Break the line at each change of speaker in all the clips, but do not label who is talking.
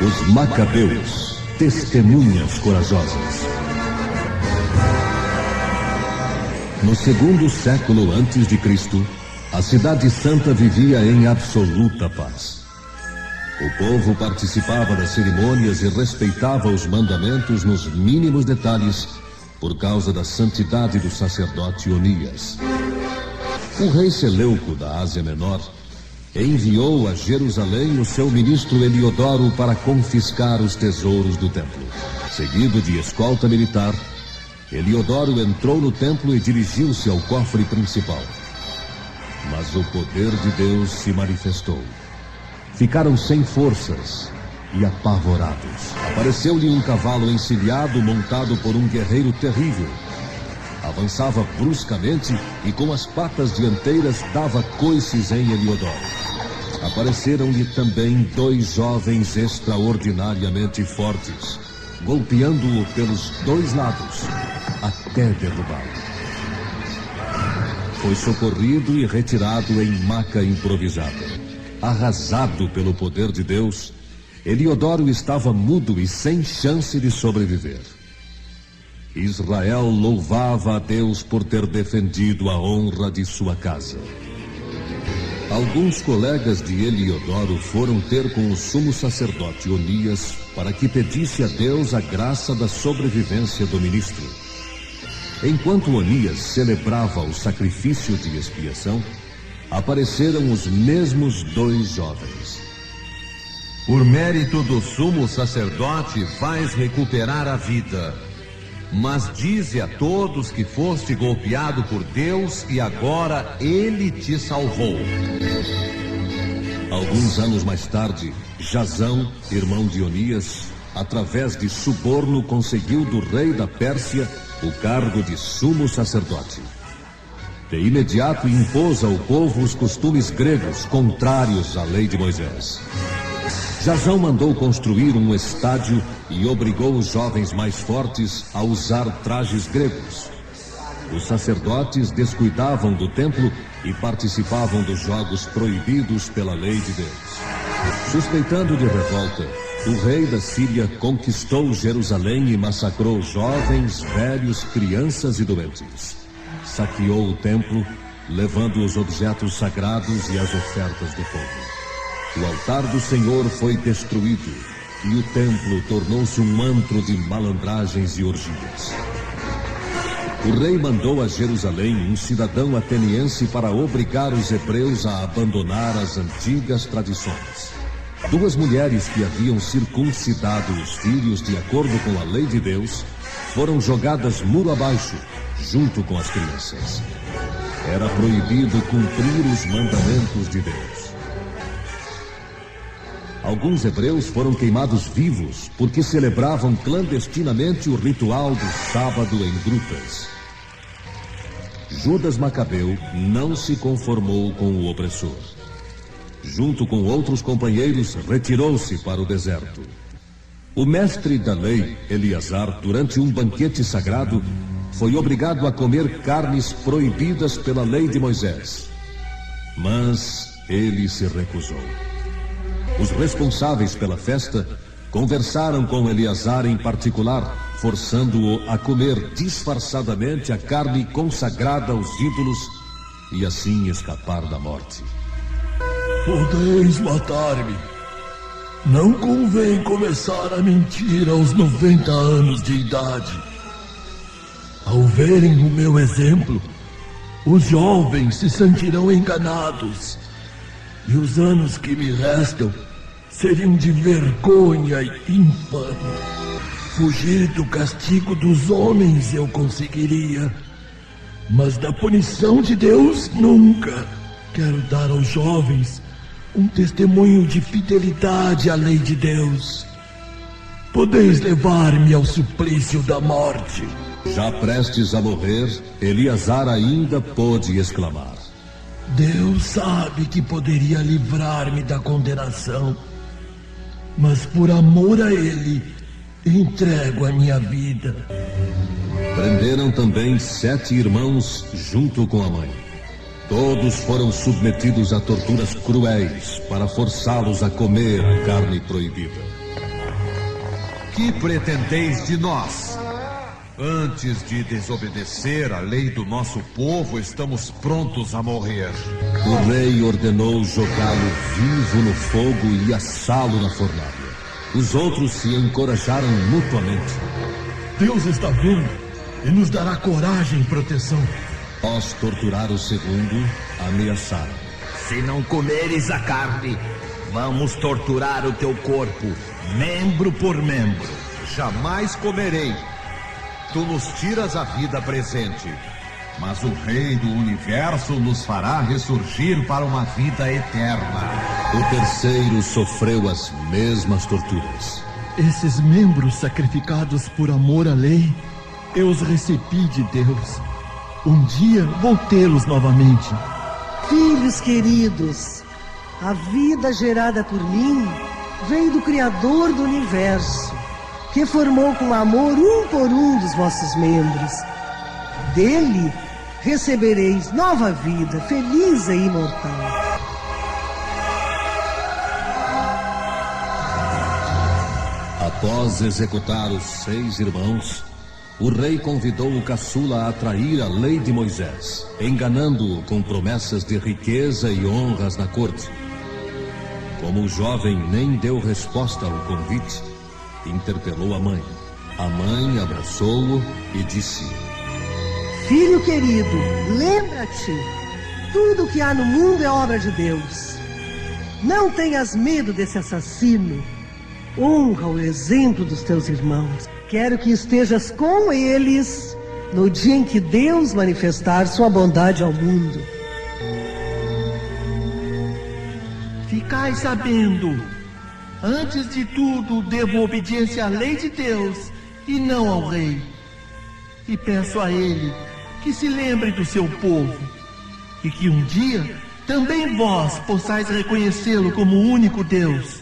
Os Macabeus, testemunhas corajosas. No segundo século antes de Cristo, a Cidade Santa vivia em absoluta paz. O povo participava das cerimônias e respeitava os mandamentos nos mínimos detalhes por causa da santidade do sacerdote Onias. O rei Seleuco da Ásia Menor enviou a Jerusalém o seu ministro Heliodoro para confiscar os tesouros do templo. Seguido de escolta militar, Heliodoro entrou no templo e dirigiu-se ao cofre principal. Mas o poder de Deus se manifestou. Ficaram sem forças e apavorados. Apareceu-lhe um cavalo encilhado montado por um guerreiro terrível. Avançava bruscamente e com as patas dianteiras dava coices em Heliodoro. Apareceram-lhe também 2 jovens extraordinariamente fortes, golpeando-o pelos 2 lados, até derrubá-lo. Foi socorrido e retirado em maca improvisada. Arrasado pelo poder de Deus, Heliodoro estava mudo e sem chance de sobreviver. Israel louvava a Deus por ter defendido a honra de sua casa. Alguns colegas de Heliodoro foram ter com o sumo sacerdote Onias para que pedisse a Deus a graça da sobrevivência do ministro. Enquanto Onias celebrava o sacrifício de expiação, apareceram os mesmos 2 jovens.
Por mérito do sumo sacerdote, vais recuperar a vida. Mas dize a todos que foste golpeado por Deus e agora Ele te salvou.
Alguns anos mais tarde, Jazão, irmão de Onias, através de suborno conseguiu do rei da Pérsia o cargo de sumo sacerdote. De imediato impôs ao povo os costumes gregos contrários à lei de Moisés. Jazão mandou construir um estádio e obrigou os jovens mais fortes a usar trajes gregos. Os sacerdotes descuidavam do templo e participavam dos jogos proibidos pela lei de Deus. Suspeitando de revolta, o rei da Síria conquistou Jerusalém e massacrou jovens, velhos, crianças e doentes. Saqueou o templo, levando os objetos sagrados e as ofertas do povo. O altar do Senhor foi destruído e o templo tornou-se um antro de malandragens e orgias. O rei mandou a Jerusalém um cidadão ateniense para obrigar os hebreus a abandonar as antigas tradições. 2 mulheres que haviam circuncidado os filhos de acordo com a lei de Deus foram jogadas muro abaixo, junto com as crianças. Era proibido cumprir os mandamentos de Deus. Alguns hebreus foram queimados vivos porque celebravam clandestinamente o ritual do sábado em grutas. Judas Macabeu não se conformou com o opressor. Junto com outros companheiros, retirou-se para o deserto. O mestre da lei, Eleazar, durante um banquete sagrado, foi obrigado a comer carnes proibidas pela lei de Moisés. Mas ele se recusou. Os responsáveis pela festa conversaram com Eleazar em particular, forçando-o a comer disfarçadamente a carne consagrada aos ídolos e assim escapar da morte.
Podeis matar-me. Não convém começar a mentir aos 90 anos de idade. Ao verem o meu exemplo, os jovens se sentirão enganados. E os anos que me restam seriam de vergonha e infame. Fugir do castigo dos homens eu conseguiria, mas da punição de Deus nunca. Quero dar aos jovens um testemunho de fidelidade à lei de Deus. Podeis levar-me ao suplício da morte.
Já prestes a morrer, Eleazar ainda pôde exclamar:
Deus sabe que poderia livrar-me da condenação, mas por amor a Ele, entrego a minha vida.
Prenderam também 7 irmãos junto com a mãe. Todos foram submetidos a torturas cruéis para forçá-los a comer a carne proibida.
que pretendeis de nós? Antes de desobedecer a lei do nosso povo, estamos prontos a morrer.
O rei ordenou jogá-lo vivo no fogo e assá-lo na fornalha. Os outros se encorajaram mutuamente.
Deus está vendo e nos dará coragem e proteção.
Após torturar o segundo, ameaçaram.
Se não comeres a carne, vamos torturar o teu corpo, membro por membro.
Jamais comerei. Tu nos tiras a vida presente, mas o Rei do Universo nos fará ressurgir para uma vida eterna.
O terceiro sofreu as mesmas torturas.
Esses membros sacrificados por amor à lei, eu os recebi de Deus. Um dia vou tê-los novamente.
Filhos queridos, a vida gerada por mim veio do Criador do Universo, que formou com amor um por um dos vossos membros. Dele recebereis nova vida, feliz e imortal.
Após executar os 6 irmãos, o rei convidou o caçula a trair a lei de Moisés, enganando-o com promessas de riqueza e honras na corte. Como o jovem nem deu resposta ao convite, interpelou a mãe. A mãe abraçou-o e disse:
Filho querido, lembra-te, tudo que há no mundo é obra de Deus. Não tenhas medo desse assassino. Honra o exemplo dos teus irmãos. Quero que estejas com eles no dia em que Deus manifestar sua bondade ao mundo.
Ficai sabendo, antes de tudo devo obediência à lei de Deus e não ao rei. E peço a ele que se lembre do seu povo e que um dia também vós possais reconhecê-lo como o único Deus.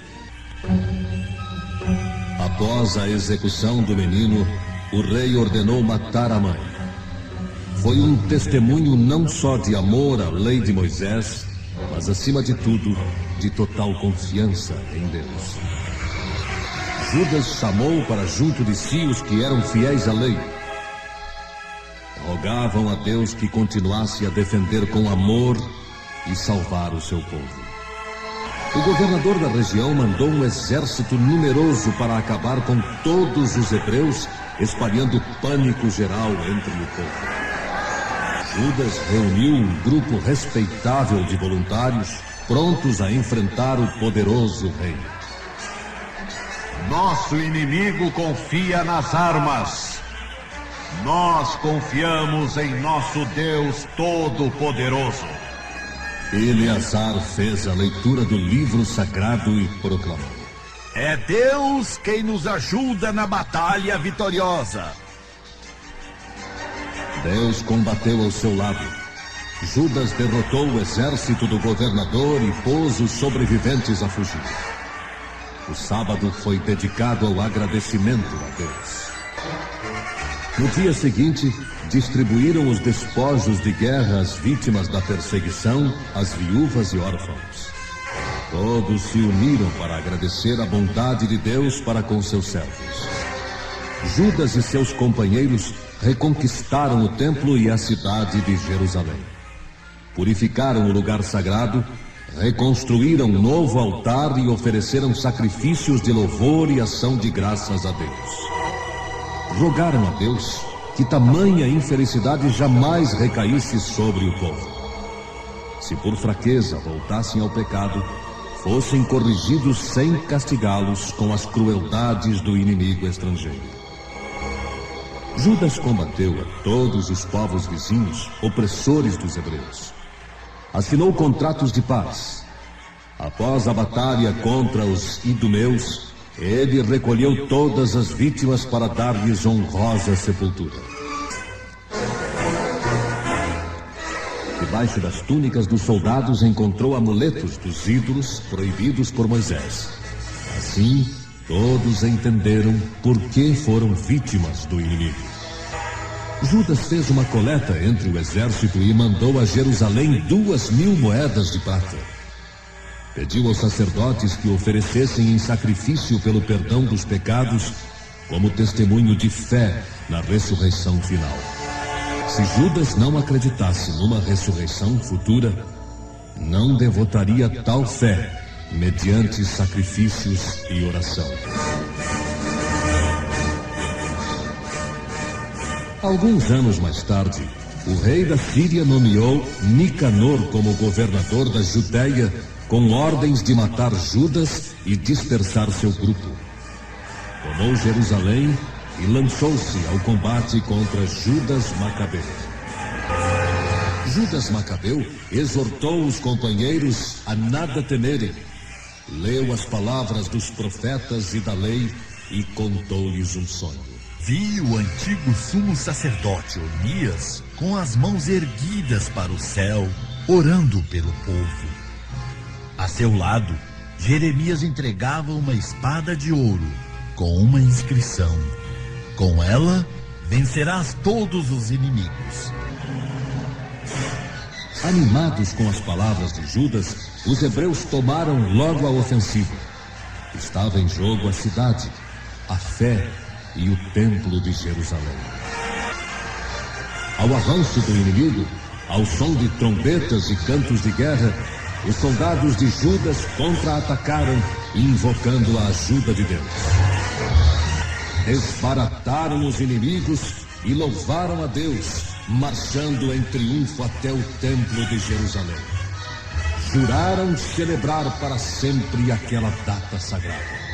Após a execução do menino, o rei ordenou matar a mãe. Foi um testemunho não só de amor à lei de Moisés, mas acima de tudo, de total confiança em Deus. Judas chamou para junto de si os que eram fiéis à lei. Rogavam a Deus que continuasse a defender com amor e salvar o seu povo. O governador da região mandou um exército numeroso para acabar com todos os hebreus, espalhando pânico geral entre o povo. Judas reuniu um grupo respeitável de voluntários, prontos a enfrentar o poderoso rei.
Nosso inimigo confia nas armas. Nós confiamos em nosso Deus Todo-Poderoso.
Eleazar fez a leitura do livro sagrado e proclamou:
É Deus quem nos ajuda na batalha vitoriosa.
Deus combateu ao seu lado. Judas derrotou o exército do governador e pôs os sobreviventes a fugir. O sábado foi dedicado ao agradecimento a Deus. No dia seguinte, distribuíram os despojos de guerra às vítimas da perseguição, às viúvas e órfãos. Todos se uniram para agradecer a bondade de Deus para com seus servos. Judas e seus companheiros reconquistaram o templo e a cidade de Jerusalém. Purificaram o lugar sagrado, reconstruíram um novo altar e ofereceram sacrifícios de louvor e ação de graças a Deus. Rogaram a Deus que tamanha infelicidade jamais recaísse sobre o povo. Se por fraqueza voltassem ao pecado, fossem corrigidos sem castigá-los com as crueldades do inimigo estrangeiro. Judas combateu a todos os povos vizinhos, opressores dos hebreus. Assinou contratos de paz. Após a batalha contra os idumeus, ele recolheu todas as vítimas para dar-lhes honrosa sepultura. Debaixo das túnicas dos soldados encontrou amuletos dos ídolos proibidos por Moisés. Assim, todos entenderam por que foram vítimas do inimigo. Judas fez uma coleta entre o exército e mandou a Jerusalém 2.000 moedas de prata. Pediu aos sacerdotes que oferecessem em sacrifício pelo perdão dos pecados como testemunho de fé na ressurreição final. Se Judas não acreditasse numa ressurreição futura, não devotaria tal fé mediante sacrifícios e oração. Alguns anos mais tarde, o rei da Síria nomeou Nicanor como governador da Judéia, com ordens de matar Judas e dispersar seu grupo. Tomou Jerusalém e lançou-se ao combate contra Judas Macabeu. Judas Macabeu exortou os companheiros a nada temerem, leu as palavras dos profetas e da lei e contou-lhes um sonho.
Vi o antigo sumo sacerdote Onias com as mãos erguidas para o céu, orando pelo povo. A seu lado, Jeremias entregava uma espada de ouro com uma inscrição: com ela vencerás todos os inimigos.
Animados com as palavras de Judas, os hebreus tomaram logo a ofensiva. Estava em jogo a cidade, a fé e o templo de Jerusalém. Ao avanço do inimigo, ao som de trombetas e cantos de guerra, os soldados de Judas contra-atacaram, invocando a ajuda de Deus. Desbarataram os inimigos e louvaram a Deus, marchando em triunfo até o templo de Jerusalém. Juraram celebrar para sempre aquela data sagrada.